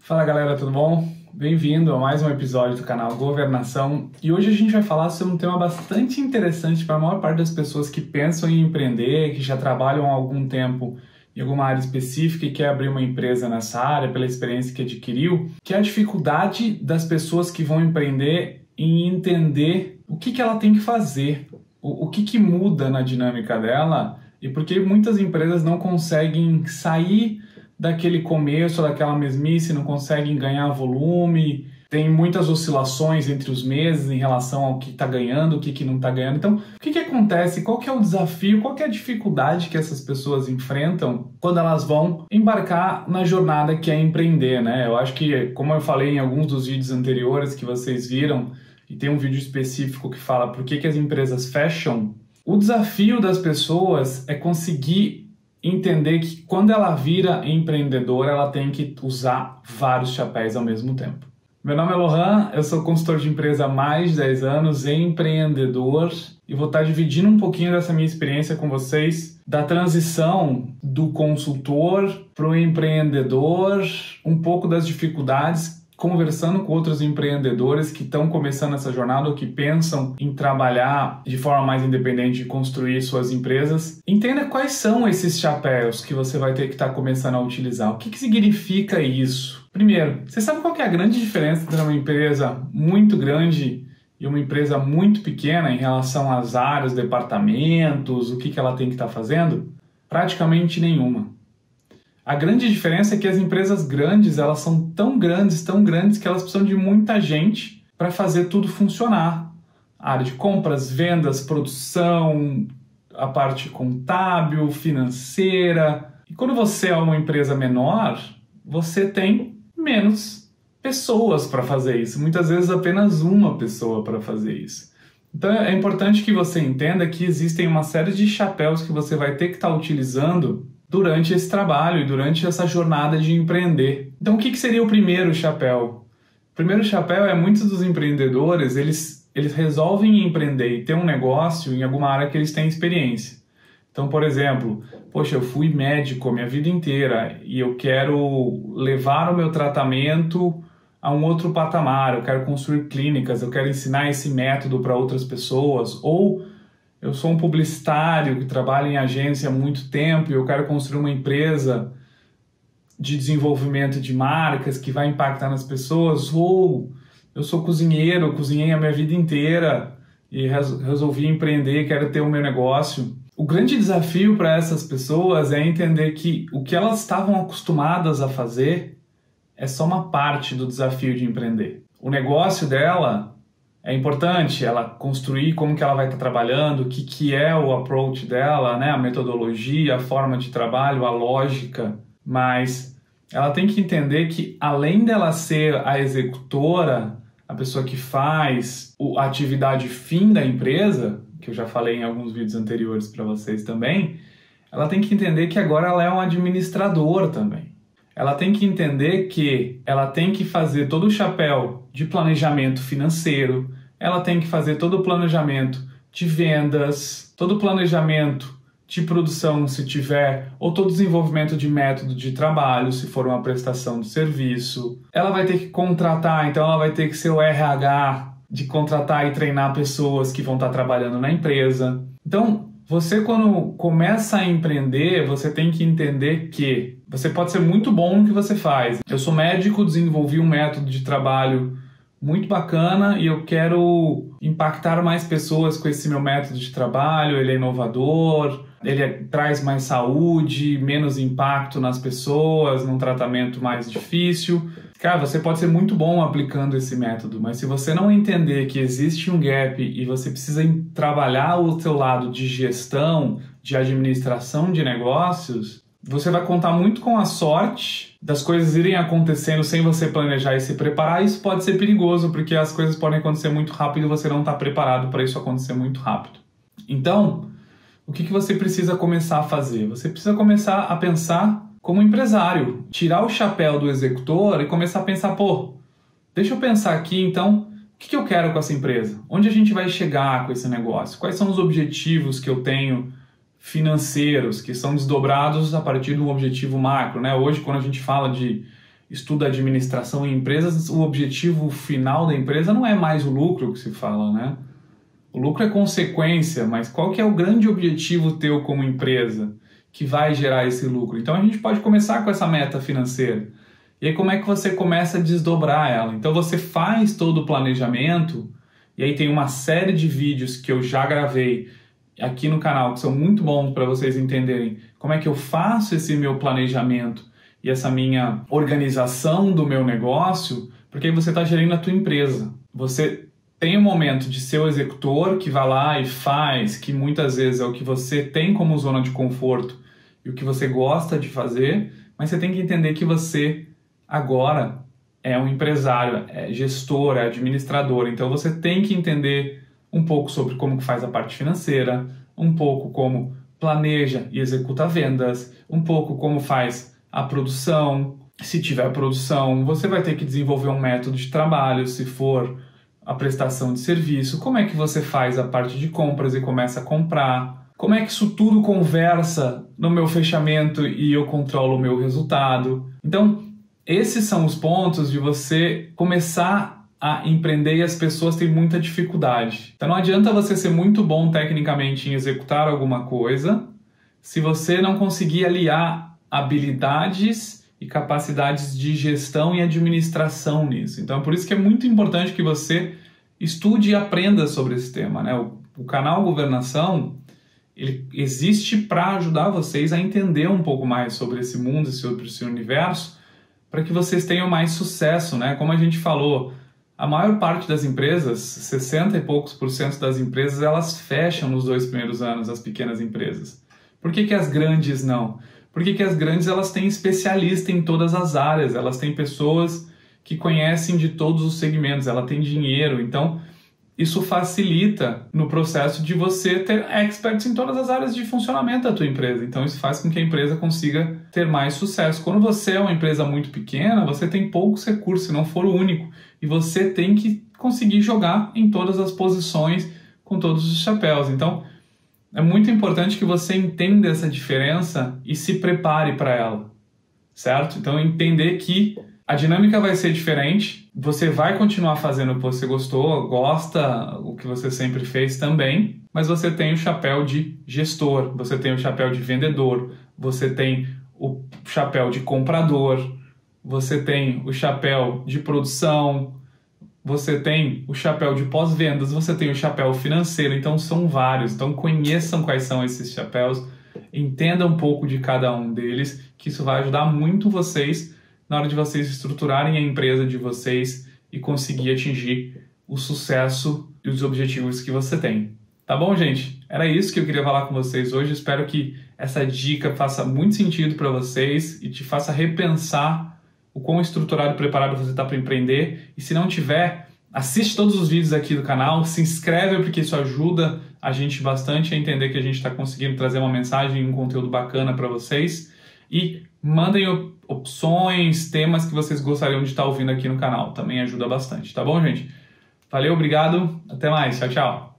Fala galera, tudo bom? Bem-vindo a mais um episódio do canal Governação e hoje a gente vai falar sobre um tema bastante interessante para a maior parte das pessoas que pensam em empreender, que já trabalham há algum tempo em alguma área específica e quer abrir uma empresa nessa área pela experiência que adquiriu, que é a dificuldade das pessoas que vão empreender em entender o que ela tem que fazer, o que muda na dinâmica dela e porque muitas empresas não conseguem sair daquele começo, daquela mesmice, não conseguem ganhar volume, tem muitas oscilações entre os meses em relação ao que está ganhando, o que não está ganhando. Então, o que acontece? Qual que é o desafio? Qual que é a dificuldade que essas pessoas enfrentam quando elas vão embarcar na jornada que é empreender, né? Eu acho que, como eu falei em alguns dos vídeos anteriores que vocês viram, e tem um vídeo específico que fala por que as empresas fecham, o desafio das pessoas é conseguir entender que quando ela vira empreendedora, ela tem que usar vários chapéus ao mesmo tempo. Meu nome é Lohan, eu sou consultor de empresa há mais de 10 anos, empreendedor, e vou estar dividindo um pouquinho dessa minha experiência com vocês, da transição do consultor para o empreendedor, um pouco das dificuldades, conversando com outros empreendedores que estão começando essa jornada ou que pensam em trabalhar de forma mais independente e construir suas empresas. Entenda quais são esses chapéus que você vai ter que estar começando a utilizar. O que significa isso? Primeiro, você sabe qual que é a grande diferença entre uma empresa muito grande e uma empresa muito pequena em relação às áreas, departamentos, o que ela tem que estar fazendo? Praticamente nenhuma. A grande diferença é que as empresas grandes, elas são tão grandes que elas precisam de muita gente para fazer tudo funcionar. A área de compras, vendas, produção, a parte contábil, financeira. E quando você é uma empresa menor, você tem menos pessoas para fazer isso. Muitas vezes apenas uma pessoa para fazer isso. Então é importante que você entenda que existem uma série de chapéus que você vai ter que estar utilizando durante esse trabalho e durante essa jornada de empreender. Então, o que seria o primeiro chapéu? O primeiro chapéu é muitos dos empreendedores, eles resolvem empreender e ter um negócio em alguma área que eles têm experiência. Então, por exemplo, poxa, eu fui médico a minha vida inteira e eu quero levar o meu tratamento a um outro patamar, eu quero construir clínicas, eu quero ensinar esse método para outras pessoas, ou eu sou um publicitário que trabalha em agência há muito tempo e eu quero construir uma empresa de desenvolvimento de marcas que vai impactar nas pessoas. Ou eu sou cozinheiro, eu cozinhei a minha vida inteira e resolvi empreender, quero ter o meu negócio. O grande desafio para essas pessoas é entender que o que elas estavam acostumadas a fazer é só uma parte do desafio de empreender. O negócio dela é importante ela construir como que ela vai estar trabalhando, o que é o approach dela, né? A metodologia, a forma de trabalho, a lógica, mas ela tem que entender que além dela ser a executora, a pessoa que faz a atividade fim da empresa, que eu já falei em alguns vídeos anteriores para vocês também, ela tem que entender que agora ela é um administrador também. Ela tem que entender que ela tem que fazer todo o chapéu de planejamento financeiro, ela tem que fazer todo o planejamento de vendas, todo o planejamento de produção, se tiver, ou todo o desenvolvimento de método de trabalho, se for uma prestação de serviço. Ela vai ter que contratar, então ela vai ter que ser o RH de contratar e treinar pessoas que vão estar trabalhando na empresa. Então, você quando começa a empreender, você tem que entender que você pode ser muito bom no que você faz. Eu sou médico, desenvolvi um método de trabalho muito bacana e eu quero impactar mais pessoas com esse meu método de trabalho, ele é inovador, traz mais saúde, menos impacto nas pessoas, num tratamento mais difícil. Cara, você pode ser muito bom aplicando esse método, mas se você não entender que existe um gap e você precisa trabalhar o seu lado de gestão, de administração de negócios, você vai contar muito com a sorte das coisas irem acontecendo sem você planejar e se preparar. Isso pode ser perigoso, porque as coisas podem acontecer muito rápido e você não está preparado para isso acontecer muito rápido. Então, o que você precisa começar a fazer? Você precisa começar a pensar como empresário, tirar o chapéu do executor e começar a pensar, deixa eu pensar aqui então, o que eu quero com essa empresa? Onde a gente vai chegar com esse negócio? Quais são os objetivos que eu tenho financeiros, que são desdobrados a partir de um objetivo macro, né? Hoje, quando a gente fala de estuda administração em empresas, o objetivo final da empresa não é mais o lucro que se fala, né? O lucro é consequência, mas qual que é o grande objetivo teu como empresa que vai gerar esse lucro? Então a gente pode começar com essa meta financeira. E aí como é que você começa a desdobrar ela? Então você faz todo o planejamento, e aí tem uma série de vídeos que eu já gravei aqui no canal que são muito bons para vocês entenderem como é que eu faço esse meu planejamento e essa minha organização do meu negócio, porque aí você está gerindo a tua empresa. Você tem um momento de ser o executor que vai lá e faz, que muitas vezes é o que você tem como zona de conforto e o que você gosta de fazer, mas você tem que entender que você agora é um empresário, é gestor, é administrador, então você tem que entender um pouco sobre como faz a parte financeira, um pouco como planeja e executa vendas, um pouco como faz a produção. Se tiver produção, você vai ter que desenvolver um método de trabalho, se for a prestação de serviço, como é que você faz a parte de compras e começa a comprar, como é que isso tudo conversa no meu fechamento e eu controlo o meu resultado. Então, esses são os pontos de você começar a empreender e as pessoas têm muita dificuldade. Então não adianta você ser muito bom tecnicamente em executar alguma coisa se você não conseguir aliar habilidades e capacidades de gestão e administração nisso. Então é por isso que é muito importante que você estude e aprenda sobre esse tema, né? O canal Governação, ele existe para ajudar vocês a entender um pouco mais sobre esse mundo, sobre esse universo, para que vocês tenham mais sucesso, né? Como a gente falou, a maior parte das empresas, 60 e poucos por cento das empresas, elas fecham nos 2 primeiros anos, as pequenas empresas. Por que as grandes não? Porque as grandes elas têm especialista em todas as áreas, elas têm pessoas que conhecem de todos os segmentos, ela tem dinheiro, então isso facilita no processo de você ter experts em todas as áreas de funcionamento da tua empresa. Então isso faz com que a empresa consiga ter mais sucesso. Quando você é uma empresa muito pequena, você tem poucos recursos, se não for o único. E você tem que conseguir jogar em todas as posições, com todos os chapéus. Então é muito importante que você entenda essa diferença e se prepare para ela, certo? Então entender que a dinâmica vai ser diferente, você vai continuar fazendo o que você gostou, gosta, o que você sempre fez também, mas você tem o chapéu de gestor, você tem o chapéu de vendedor, você tem o chapéu de comprador, você tem o chapéu de produção, você tem o chapéu de pós-vendas, você tem o chapéu financeiro, então são vários. Então conheçam quais são esses chapéus, entendam um pouco de cada um deles, que isso vai ajudar muito vocês na hora de vocês estruturarem a empresa de vocês e conseguir atingir o sucesso e os objetivos que você tem. Tá bom, gente? Era isso que eu queria falar com vocês hoje. Espero que essa dica faça muito sentido para vocês e te faça repensar o quão estruturado e preparado você está para empreender. E se não tiver, assiste todos os vídeos aqui do canal, se inscreve porque isso ajuda a gente bastante a entender que a gente está conseguindo trazer uma mensagem e um conteúdo bacana para vocês. E mandem opções, temas que vocês gostariam de estar ouvindo aqui no canal. Também ajuda bastante, tá bom, gente? Valeu, obrigado, até mais, tchau, tchau.